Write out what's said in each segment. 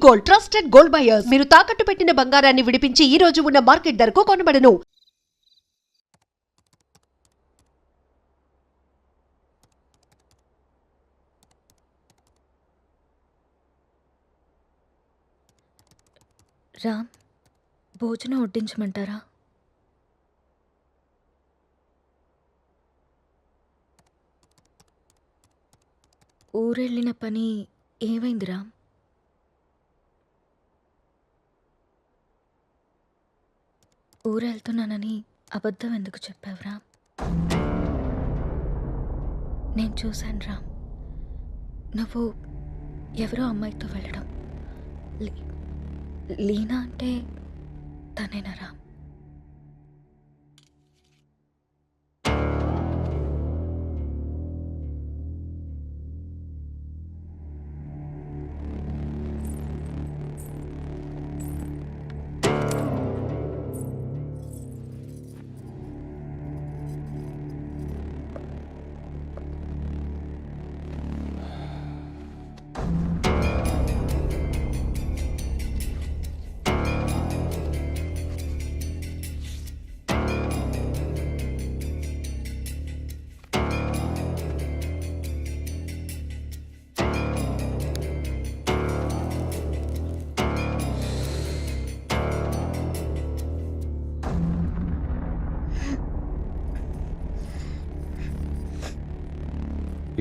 Gold, trusted gold buyers. మీరు తాకట్టు పెట్టిన బంగారాన్ని విడిపించి ఈ రోజు ఉన్న మార్కెట్ ధరకు కొనబడను. రామ్, భోజనం వడ్డించమంటారా? ఊరెళ్ళిన పని ఏమైంది రామ్? ఊరెళ్తున్నానని అబద్ధం ఎందుకు చెప్పావు రామ్? నేను చూశాను రామ్, నువ్వు ఎవరో అమ్మాయితో వెళ్ళడం. లీనా అంటే తనేనా రామ్?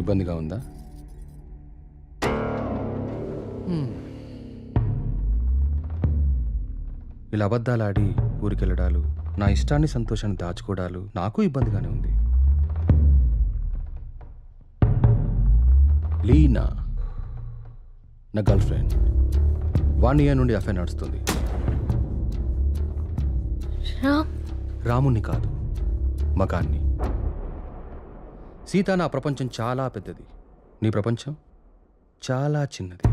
ఇబ్బందిగా ఉందా? ఇలా అబద్ధాలాడి ఊరికెళ్ళడాలు, నా ఇష్టాన్ని సంతోషాన్ని దాచుకోవడాలు నాకు ఇబ్బందిగానే ఉంది. లీనా నా గర్ల్ ఫ్రెండ్. 1 year నుండి అఫైర్ నడుస్తుంది. రాముణ్ణి కాదు, మగాన్ని. సీత, నా ప్రపంచం చాలా పెద్దది, నీ ప్రపంచం చాలా చిన్నది.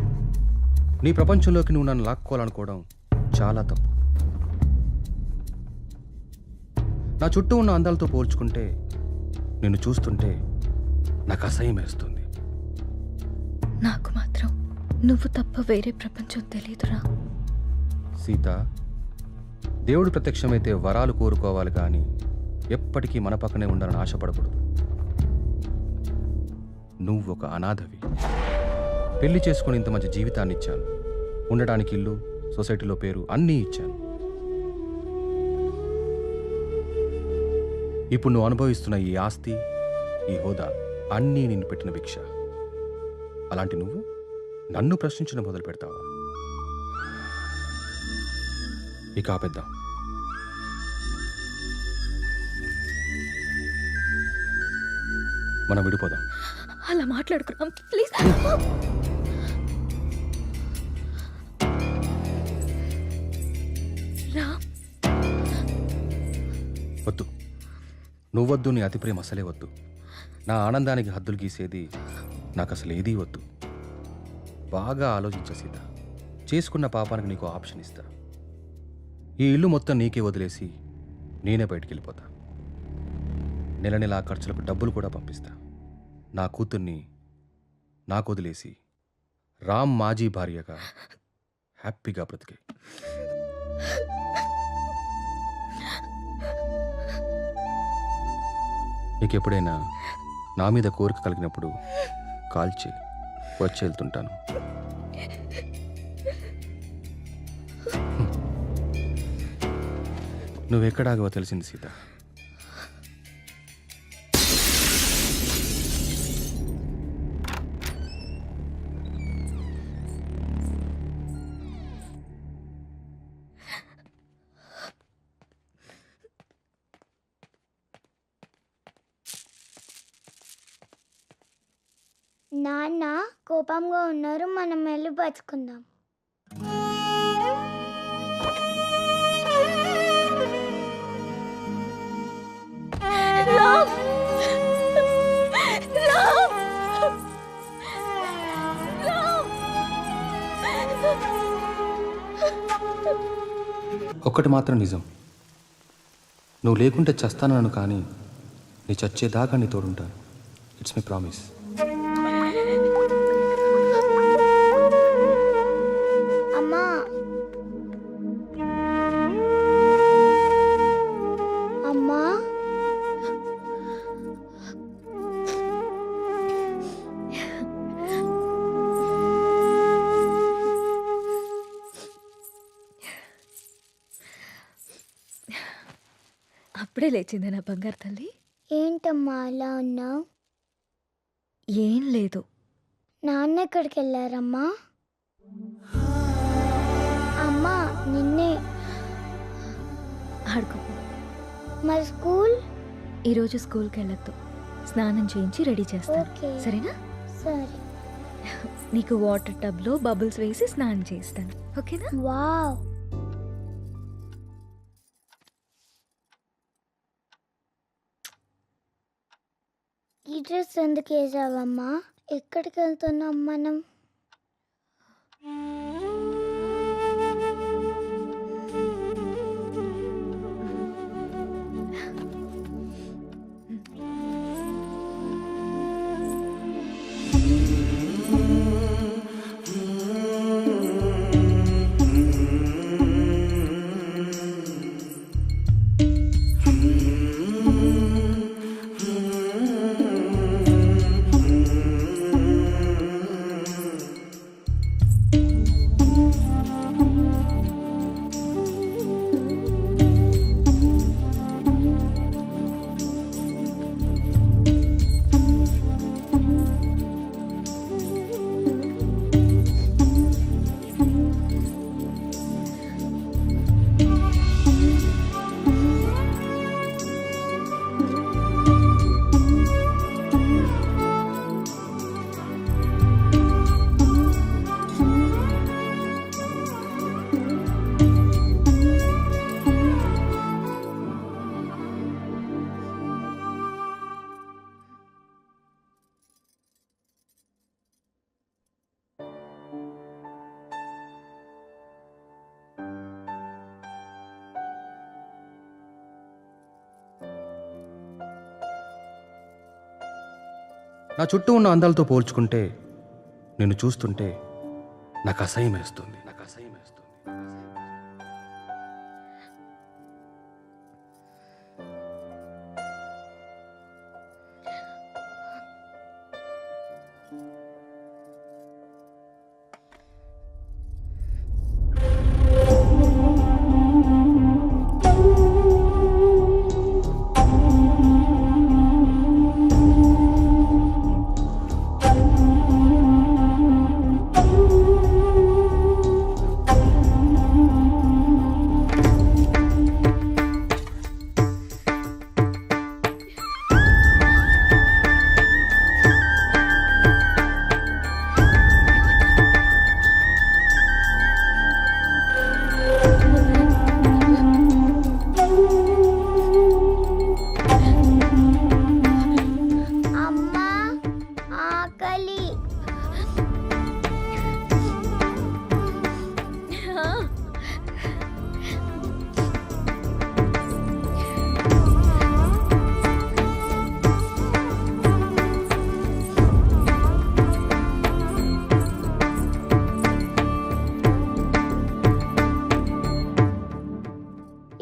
నీ ప్రపంచంలోకి నువ్వు నన్ను లాక్కోవాలనుకోవడం చాలా తప్పు. నా చుట్టూ ఉన్న అందాలతో పోల్చుకుంటే నిన్ను చూస్తుంటే నాకు అసహ్యం వేస్తుంది. నాకు మాత్రం నువ్వు తప్ప వేరే ప్రపంచం తెలీదురా. సీత, దేవుడు ప్రత్యక్షమైతే వరాలు కోరుకోవాలి కానీ ఎప్పటికీ మన పక్కనే ఉండాలని ఆశపడకూడదు. నువ్వు ఒక అనాథవి. పెళ్లి చేసుకుని ఇంత మంచి జీవితాన్ని ఇచ్చాను, ఉండడానికి ఇల్లు, సొసైటీలో పేరు అన్నీ ఇచ్చాను. ఇప్పుడు నువ్వు అనుభవిస్తున్న ఈ ఆస్తి, ఈ హోదా అన్నీ నిన్ను పెట్టిన భిక్ష. అలాంటి నువ్వు నన్ను ప్రశ్నించడం మొదలు పెడతావా? ఇక ఆపేద్దాం. మనం విడిపోదాం. అలా మాట్లాడుకున్నాం ప్లీజ్. రామ్, వద్దు, నువ్వొద్దు, నీ అతి ప్రేమ అసలే వద్దు. నా ఆనందానికి హద్దులు గీసేది నాకు అసలు ఏదీ వద్దు. బాగా ఆలోచించ సీత. చేసుకున్న పాపానికి నీకు ఆప్షన్ ఇస్తా. ఈ ఇల్లు మొత్తం నీకే వదిలేసి నేనే బయటికి వెళ్ళిపోతా. నెల నెలా ఖర్చులకు డబ్బులు కూడా పంపిస్తా. నా కూతుర్ని నాకు వదిలేసి రామ్ మాజీ భార్యగా హ్యాపీగా బ్రతికే. నీకెప్పుడైనా నా మీద కోరిక కలిగినప్పుడు కాల్ చేయి, వచ్చి వెళ్తుంటాను. నువ్వెక్కడాగవో తెలిసింది సీత. నాన్న కోపంగా ఉన్నారు, మనం వెళ్ళి బతుకుందాం. ఒక్కటి మాత్రం నిజం, నువ్వు లేకుంటే చస్తానను, కానీ నీ చచ్చేదాకా నీ తోడుంటాను. It's my promise. అమ్మ అప్పుడే లేచిందా నా బంగారు తల్లి? ఏంటమ్మా అలా ఉన్నావు? ఏం లేదు. నాన్న ఎక్కడికి వెళ్ళారమ్మా? అమ్మా నిన్నే. ఆడుకో. మరి స్కూల్? ఈరోజు స్కూల్కి వెళ్ళొద్దు. స్నానం చేయించి రెడీ చేస్తాను, ఓకే. సరేనా? సరే. నీకు వాటర్ టబ్లో బబుల్స్ వేసి స్నానం చేస్తాను, ఓకేనా? వావ్. ఈ డ్రెస్ ఎందుకు వేసావమ్మా? ఎక్కడికి వెళ్తున్నాం మనం? నా చుట్టూ ఉన్న అందాలతో పోల్చుకుంటే నిన్ను చూస్తుంటే నాకు అసహ్యం వేస్తుంది. అమ్మా ఆకలి.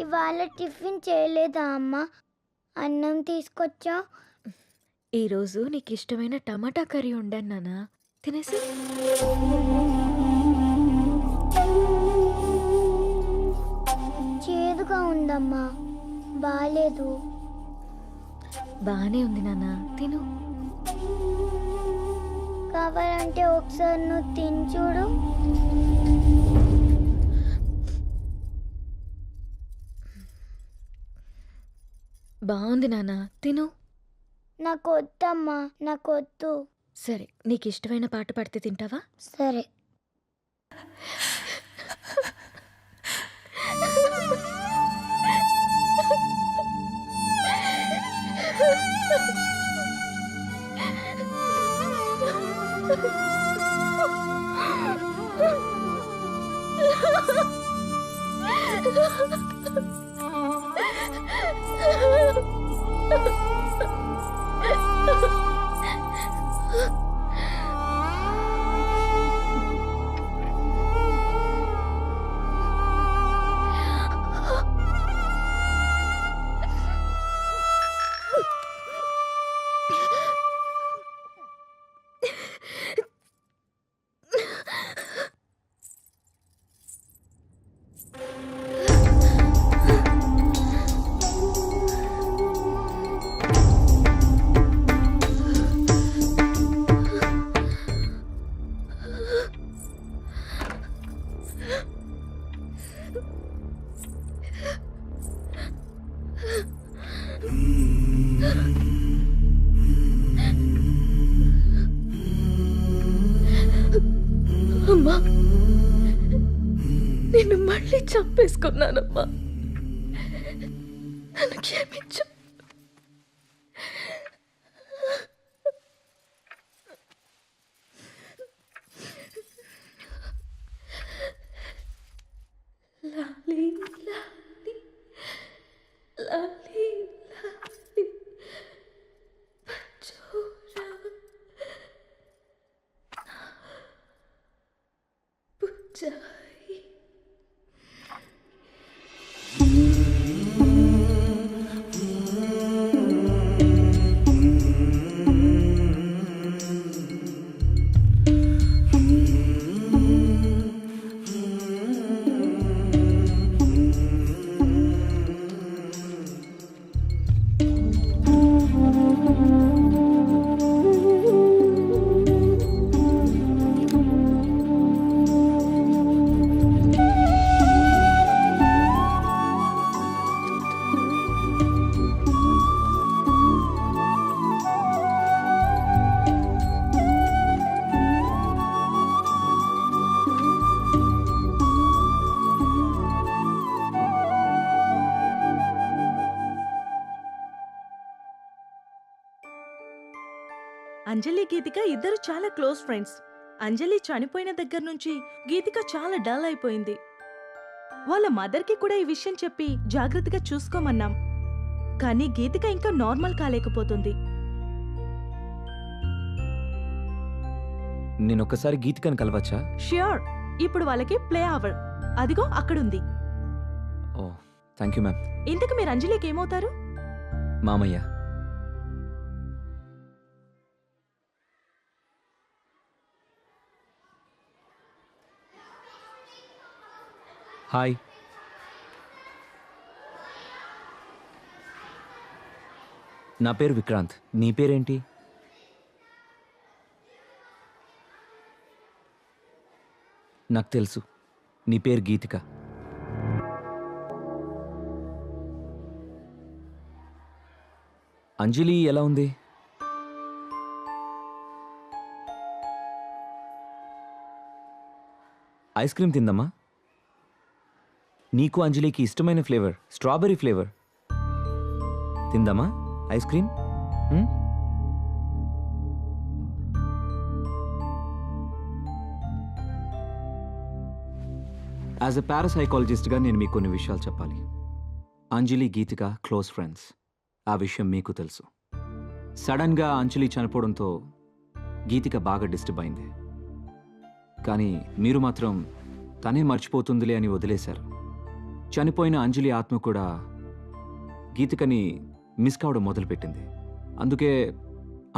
ఇవాళ టిఫిన్ చేయలేదా అమ్మా? అన్నం తీసుకొచ్చా. ఈరోజు నీకు ఇష్టమైన టమాటా కర్రీ వండాను నాన్న, తినేసి. చేదుగా ఉందమ్మా, బాలేదు. బానే ఉంది నాన్న, తిను. కావాలంటే ఒకసారి నువ్వు తిని చూడు. బాగుంది నాన్న, తిను. నాకు వద్దమ్మా, నాకు వద్దు. సరే, నీకు ఇష్టమైన పాట పాడితే తింటావా? సరే. అమ్మా, నిన్ను మళ్ళీ చంపేసుకున్నానమ్మా. నన్ను క్షమించు. లాలీ లాలీ లాలీ లాలీ పచ్చోరా పుచ్చాయి. అంజలి గీతిక ఇద్దరు చాలా క్లోజ్ ఫ్రెండ్స్. అంజలి చనిపోయిన దగ్గర నుంచి గీతిక చాలా డల్ అయిపోయింది. వాళ్ళ మదర్కి కూడా ఈ విషయం చెప్పి జాగ్రత్తగా చూసుకోమన్నాం. కానీ గీతిక ఇంకా నార్మల్ కాలేకపోతుంది. నేనొక్కసారి గీతికను కలవచ్చా? ష్యూర్. ఇప్పుడు వాళ్ళకి ప్లే అవర్. అదిగో అక్కడుంది. ఓ థ్యాంక్ యూ మ్యామ్. ఇంతకు మీరు అంజలికి ఏమవుతారు? మామయ్య. హాయ్. నా పేరు విక్రాంత్. నీ పేరేంటి? నాకు తెలుసు, నీ పేరు గీతిక. అంజలి ఎలా ఉంది? ఐస్ క్రీమ్ తిందమ్మా. నీకు అంజలికి ఇష్టమైన ఫ్లేవర్ స్ట్రాబెర్రీ ఫ్లేవర్. తిందామా ఐస్ క్రీమ్? యాజ్ ఎ పారాసైకాలజిస్ట్గా నేను మీకు కొన్ని విషయాలు చెప్పాలి. Anjali Geethika close friends. ఆ విషయం మీకు తెలుసు. సడన్గా అంజలి చనిపోవడంతో గీతిక బాగా డిస్టర్బ్ అయింది. కానీ మీరు మాత్రం తనే మర్చిపోతుందిలే అని వదిలేశారు. చనిపోయిన అంజలి ఆత్మ కూడా గీతికని మిస్ కావడం మొదలుపెట్టింది. అందుకే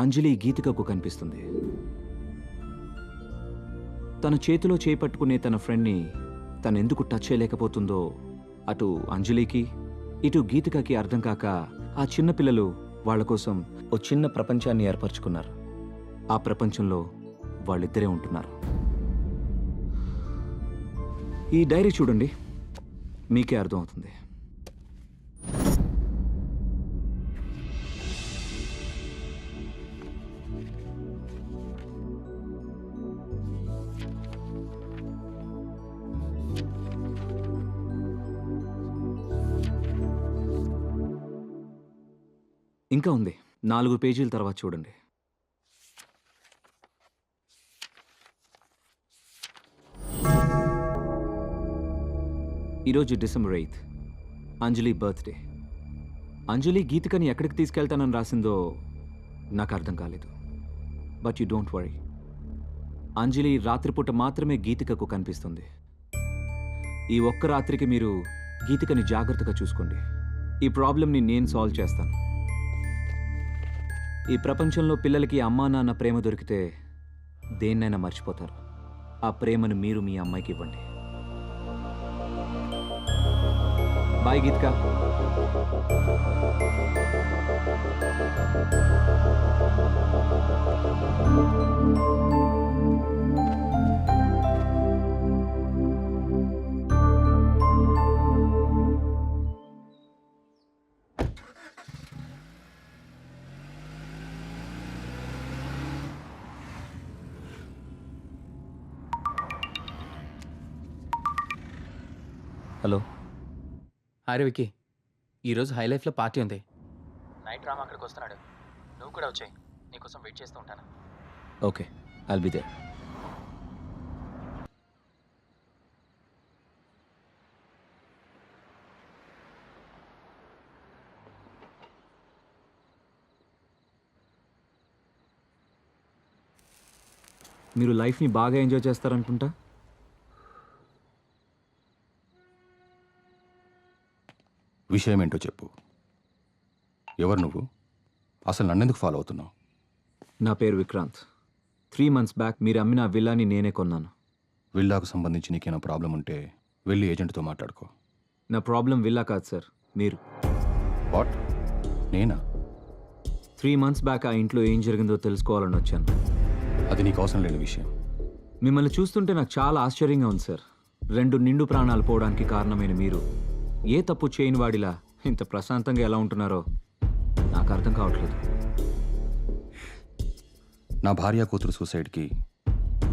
అంజలి గీతికకు కనిపిస్తుంది. తన చేతిలో చేపట్టుకునే తన ఫ్రెండ్ని తనెందుకు టచ్ చేయలేకపోతుందో అటు అంజలికి ఇటు గీతికకి అర్థం కాక ఆ చిన్న పిల్లలు వాళ్ళ కోసం ఓ చిన్న ప్రపంచాన్ని ఏర్పరచుకున్నారు. ఆ ప్రపంచంలో వాళ్ళిద్దరే ఉంటున్నారు. ఈ డైరీ చూడండి, మీకే అర్థమవుతుంది. ఇంకా ఉంది, 4 పేజీల తర్వాత చూడండి. ఈరోజు డిసెంబర్ 8th, అంజలి బర్త్డే. అంజలి గీతికని ఎక్కడికి తీసుకెళ్తానని రాసిందో నాకు అర్థం కాలేదు. బట్ యు డోంట్ వరీ, అంజలి రాత్రిపూట మాత్రమే గీతికకు కనిపిస్తుంది. ఈ ఒక్క రాత్రికి మీరు గీతికని జాగ్రత్తగా చూసుకోండి. ఈ ప్రాబ్లంని నేను సాల్వ్ చేస్తాను. ఈ ప్రపంచంలో పిల్లలకి అమ్మా నాన్న ప్రేమ దొరికితే దేన్నైనా మర్చిపోతారు. ఆ ప్రేమను మీరు మీ అమ్మాయికి ఇవ్వండి. బాయ్ గీతిక. హలో. హాయ్ విక్కీ, ఈరోజు హై లైఫ్లో పార్టీ ఉంది. నైట్ రామ్ అక్కడికి వస్తున్నాడు. నువ్వు కూడా వచ్చాయి, నీకోసం వెయిట్ చేస్తూ ఉంటాను. Okay, I'll be there. మీరు లైఫ్ని బాగా ఎంజాయ్ చేస్తారనుకుంటా. విషయం ఏంటో చెప్పు. ఎవరు నువ్వు? అసలు నన్నెందుకు ఫాలో అవుతున్నావు? నా పేరు విక్రాంత్. 3 months బ్యాక్ మీరు అమ్మిన ఆ విల్లాని నేనే కొన్నాను. విల్లాకు సంబంధించి నీకేమైనా ప్రాబ్లం ఉంటే వెళ్ళి ఏజెంట్తో మాట్లాడుకో. నా ప్రాబ్లం విల్లా కాదు సార్, మీరు. వాట్? నేనా? 3 months బ్యాక్ ఆ ఇంట్లో ఏం జరిగిందో తెలుసుకోవాలని వచ్చాను. అది నీకు అవసరం లేని విషయం. మిమ్మల్ని చూస్తుంటే నాకు చాలా ఆశ్చర్యంగా ఉంది సార్. 2 నిండు ప్రాణాలు పోవడానికి కారణమైన మీరు ఏ తప్పు చేయని వాడిలా ఇంత ప్రశాంతంగా ఎలా ఉంటున్నారో నాకు అర్థం కావట్లేదు. నా భార్య కూతురు సూసైడ్కి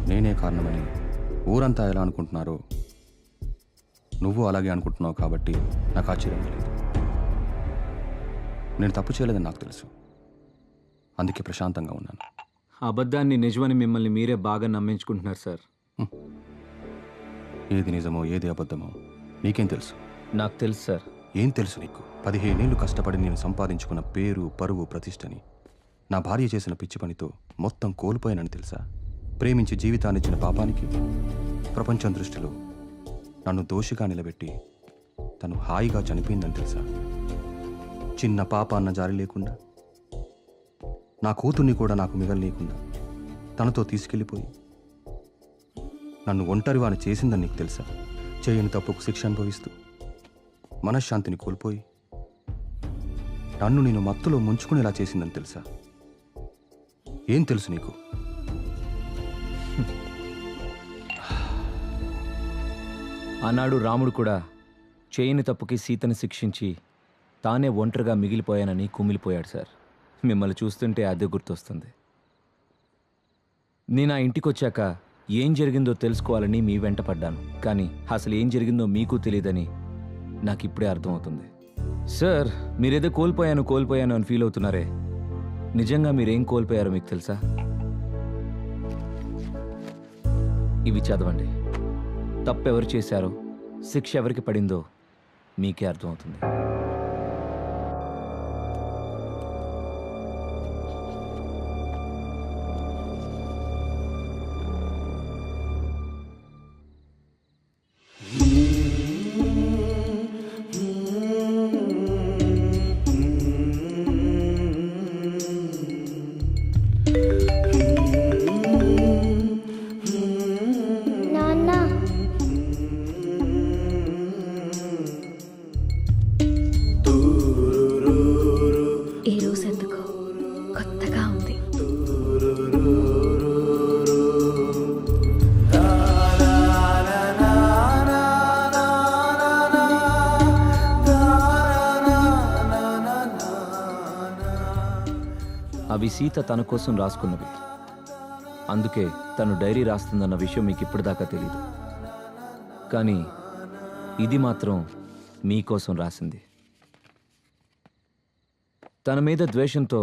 నేనే కారణమని ఊరంతా ఎలా అనుకుంటున్నారో నువ్వు అలాగే అనుకుంటున్నావు కాబట్టి నాకు ఆశ్చర్యం లేదు. నేను తప్పు చేయలేదని నాకు తెలుసు, అందుకే ప్రశాంతంగా ఉన్నాను. ఆ అబద్ధాన్ని నిజమని మిమ్మల్ని మీరే బాగా నమ్మించుకుంటున్నారు సార్. ఏది నిజమో ఏది అబద్ధమో నీకేం తెలుసు? నాకు తెలుసు సార్. ఏం తెలుసు నీకు? 15 ఏళ్ళు కష్టపడి నేను సంపాదించుకున్న పేరు, పరువు, ప్రతిష్టని నా భార్య చేసిన పిచ్చి పనితో మొత్తం కోల్పోయానని తెలుసా? ప్రేమించి జీవితాన్నిచ్చిన పాపానికి ప్రపంచం దృష్టిలో నన్ను దోషిగా నిలబెట్టి తను హాయిగా చనిపోయిందని తెలుసా? చిన్న పాప అన్న జారి లేకుండా, నా కూతుర్ని కూడా నాకు మిగలనీయకుండా తనతో తీసుకెళ్ళిపోయి నన్ను ఒంటరివాని చేసిందని నీకు తెలుసా? చేయని తప్పుకు శిక్ష అనుభవిస్తూ మనశ్శాంతిని కోల్పోయి నన్ను నేను మత్తులో ముంచుకునేలా చేసిందని తెలుసా? ఏం తెలుసు నీకు? ఆనాడు రాముడు కూడా చేయని తప్పుకి సీతను శిక్షించి తానే ఒంటరిగా మిగిలిపోయానని కుమిలిపోయాడు సార్. మిమ్మల్ని చూస్తుంటే అదే గుర్తొస్తుంది. నేను ఆ ఇంటికి వచ్చాక ఏం జరిగిందో తెలుసుకోవాలని మీ వెంట పడ్డాను, కానీ అసలు ఏం జరిగిందో మీకు తెలియదని నాకు ఇప్పుడే అర్థమవుతుంది. సార్, మీరేదో కోల్పోయాను అని ఫీల్ అవుతున్నారే, నిజంగా మీరేం కోల్పోయారో మీకు తెలుసా? ఇవి చదవండి. తప్పెవరు చేశారో, శిక్ష ఎవరికి పడిందో మీకే అర్థమవుతుంది. నాన్న ఈ రోజు ఎందుకో కొత్తగా ఉంది. అవి సీత తన కోసం రాసుకున్నవి, అందుకే తను డైరీ రాస్తుందన్న విషయం మీకు ఇప్పటిదాకా తెలీదు. కానీ ఇది మాత్రం మీకోసం రాసింది. తన మీద ద్వేషంతో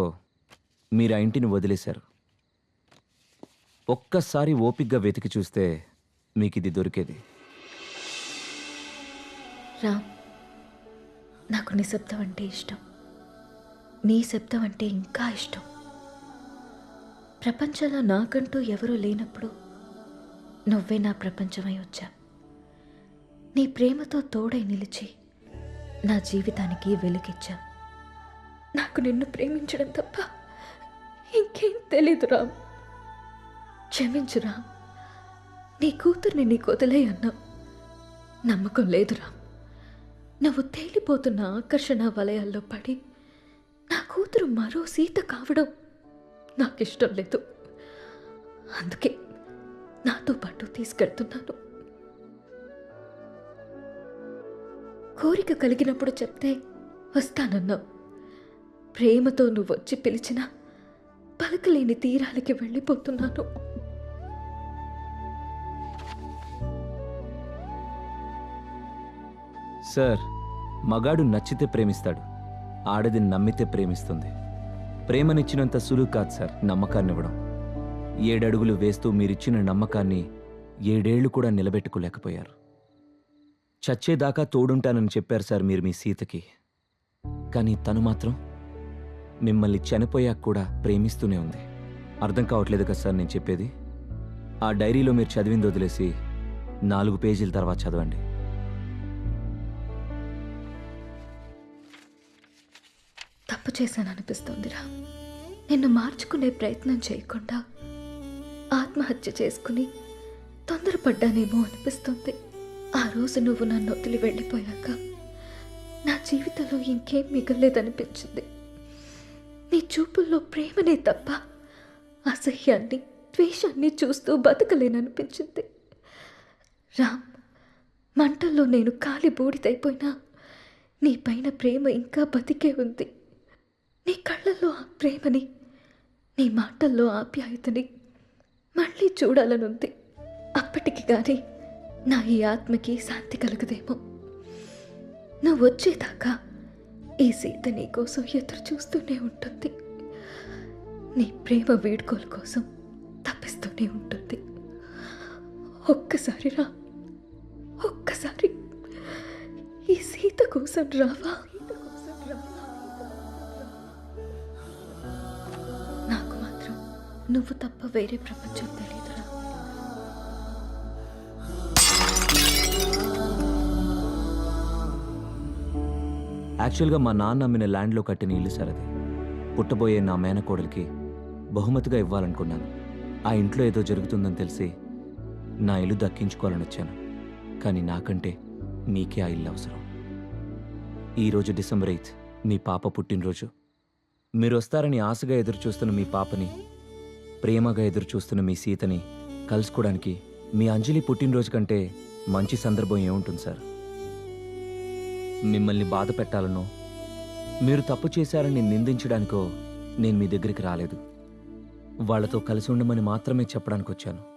మీరు ఆ ఇంటిని వదిలేశారు. ఒక్కసారి ఓపిగ్గా వెతికి చూస్తే మీకు ఇది దొరికేది. రామ్, నాకు నిశ్శబ్దం అంటే ఇష్టం. నీ శబ్దం అంటే ఇంకా ఇష్టం. ప్రపంచంలో నాకంటూ ఎవరూ లేనప్పుడు నువ్వే నా ప్రపంచమై వచ్చా. నీ ప్రేమతో తోడై నిలిచి నా జీవితానికి వెలుగిచ్చా. నాకు నిన్ను ప్రేమించడం తప్ప ఇంకేం తెలీదు రామ్. క్షమించు రామ్. నీ కూతుర్ని నీకు వదిలే అన్నావు. నమ్మకం లేదు రామ్. నువ్వు తేలిపోతున్న ఆకర్షణ వలయాల్లో పడి నా కూతురు మరో సీత కావడం నాకిష్టం లేదు. అందుకే నాతో పాటు తీసుకెళ్తున్నాను. కోరిక కలిగినప్పుడు చెప్తే వస్తానన్నావు. ప్రేమతో నువ్వు వచ్చి పిలిచినా పలకలేని తీరాలకి వెళ్ళిపోతున్నాను. సార్, మగాడు నచ్చితే ప్రేమిస్తాడు, ఆడది నమ్మితే ప్రేమిస్తుంది. ప్రేమనిచ్చినంత సులువు కాదు సార్ నమ్మకాన్ని ఇవ్వడం. 7 అడుగులు వేస్తూ మీరిచ్చిన నమ్మకాన్ని 7 ఏళ్లు కూడా నిలబెట్టుకోలేకపోయారు. చచ్చేదాకా తోడుంటానని చెప్పారు సార్ మీరు మీ సీతకి. కానీ తను మాత్రం మిమ్మల్ని చనిపోయాక కూడా ప్రేమిస్తూనే ఉంది. అర్థం కావట్లేదు కదా సార్ నేను చెప్పేది? ఆ డైరీలో మీరు చదివింది వదిలేసి 4 పేజీల తర్వాత చదవండి. తప్పు చేశాను అనిపిస్తోందిరా. నిన్ను మార్చుకునే ప్రయత్నం చేయకుండా ఆత్మహత్య చేసుకుని తొందరపడ్డానేమో అనిపిస్తుంది. ఆ రోజు నువ్వు నన్ను వదిలి వెళ్ళిపోయాక నా జీవితంలో ఇంకేం మిగలేదనిపించింది. నీ చూపుల్లో ప్రేమనే తప్ప అసహ్యాన్ని, ద్వేషాన్ని చూస్తూ బతకలేననిపించింది. రామ్, మంటల్లో నేను కాలి బూడిదైపోయినా నీ పైన ప్రేమ ఇంకా బతికే ఉంది. నీ కళ్ళల్లో ఆ ప్రేమని, నీ మాటల్లో ఆప్యాయతని మళ్ళీ చూడాలనుంది. అప్పటికి కానీ నా ఈ ఆత్మకి శాంతి కలగదేమో. నువ్వు వచ్చేదాకా ఈ సీత నీ కోసం ఎదురు చూస్తూనే ఉంటుంది. నీ ప్రేమ వీడ్కోలు కోసం తప్పిస్తూనే ఉంటుంది. ఒక్కసారి రా, ఒక్కసారి ఈ సీత కోసం రావా? నాకు మాత్రం నువ్వు తప్ప వేరే ప్రపంచం తెలియదురా. యాక్చువల్గా మా నాన్న అమ్మిన ల్యాండ్లో కట్టిన ఇల్లు సార్ అది. పుట్టబోయే నా మేనకోడలికి బహుమతిగా ఇవ్వాలనుకున్నాను. ఆ ఇంట్లో ఏదో జరుగుతుందని తెలిసి నా ఇల్లు దక్కించుకోవాలని వచ్చాను. కానీ నాకంటే మీకే ఆ ఇల్లు అవసరం. ఈరోజు డిసెంబర్ 8 మీ పాప పుట్టినరోజు. మీరు వస్తారని ఆశగా ఎదురు చూస్తున్న మీ పాపని, ప్రేమగా ఎదురు చూస్తున్న మీ సీతని కలుసుకోవడానికి మీ అంజలి పుట్టినరోజు కంటే మంచి సందర్భం ఏముంటుంది సార్? మిమ్మల్ని బాధ పెట్టాలనో, మీరు తప్పు చేశారని నిందించడానికో నేను మీ దగ్గరికి రాలేదు. వాళ్లతో కలిసి ఉండమని మాత్రమే చెప్పడానికి వచ్చాను.